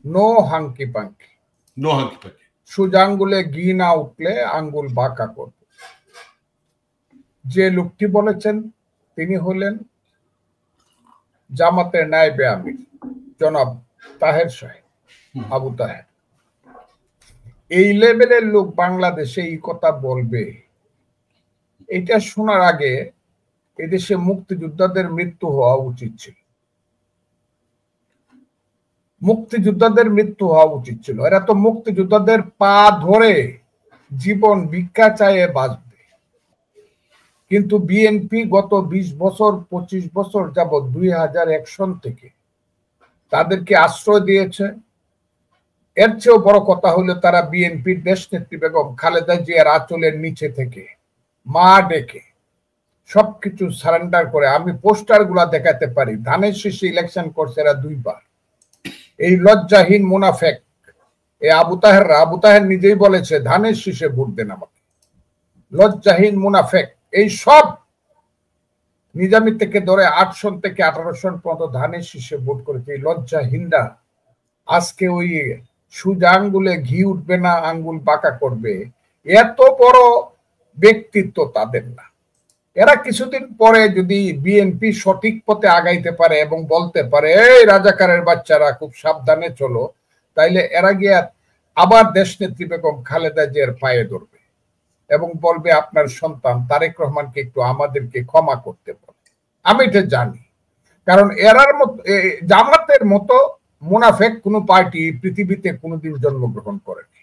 No hanky panky, no hanky panky. সোজা আঙ্গুলে ঘি না উঠলে আঙ্গুল বাঁকা করবে। যে লোকটি বলেছেন তিনি হলেন জামাতের নায়েবে আমির জনাব তাহের সাহেব, আবু তাহের। এই লেভেলের লোক বাংলাদেশে এই কথা বলবে, এটা শোনার আগে এদেশে মুক্তিযোদ্ধাদের মৃত্যু হওয়া উচিত ছিল। মুক্তিযোদ্ধাদের মৃত্যু হওয়া উচিত ছিল। এরা তো মুক্তিযোদ্ধাদের পা ধরে জীবন ভিক্ষা চাইয়ে বাঁচবে। কিন্তু বিএনপি গত 20 বছর 25 বছর যাবৎ 2001 সন থেকে তাদেরকে আশ্রয় দিয়েছে। এর চেয়েও বড় কথা হলো তারা বিএনপির দেশনেত্রী বেগম খালেদা জিয়ার আঁচলের নিচে থেকে মা ডেকে সবকিছু সারেন্ডার করে। আমি পোস্টার গুলা দেখাতে পারি। ধানের শীষে ইলেকশন করছে এরা 2 বার। এই লজ্জাহীন মুনাফেক এই আবু তাহের নিজেই বলেছে ধানের শীষে ভোট দেন আমাকে। লজ্জাহীন মুনাফেক এই সব নিজামী থেকে ধরে 8 সন থেকে 18 সন পর্যন্ত ধানের শীষে ভোট করেছে। এই লজ্জাহীনরা আজকে ওই সোজা আঙ্গুলে ঘি উঠবে না আঙ্গুল বাঁকা করবে, এত বড় ব্যক্তিত্ব তাদের না। এরা কিছুদিন পরে যদি বিএনপি সঠিক পথে আগাইতে পারে এবং বলতে পারে এই রাজাকারের বাচ্চারা খুব সাবধানে চলো, তাইলে এরা গিয়ে আবার দেশনেত্রী বেগম খালেদা জিয়ার পায়ে ধরবে এবং বলবে আপনার সন্তান তারেক রহমানকে একটু আমাদেরকে ক্ষমা করতে বলে। আমি এটা জানি, কারণ এরার মতো জামাতের মতো মুনাফেক কোনো পার্টি পৃথিবীতে কোনোদিন জন্মগ্রহণ করেনি।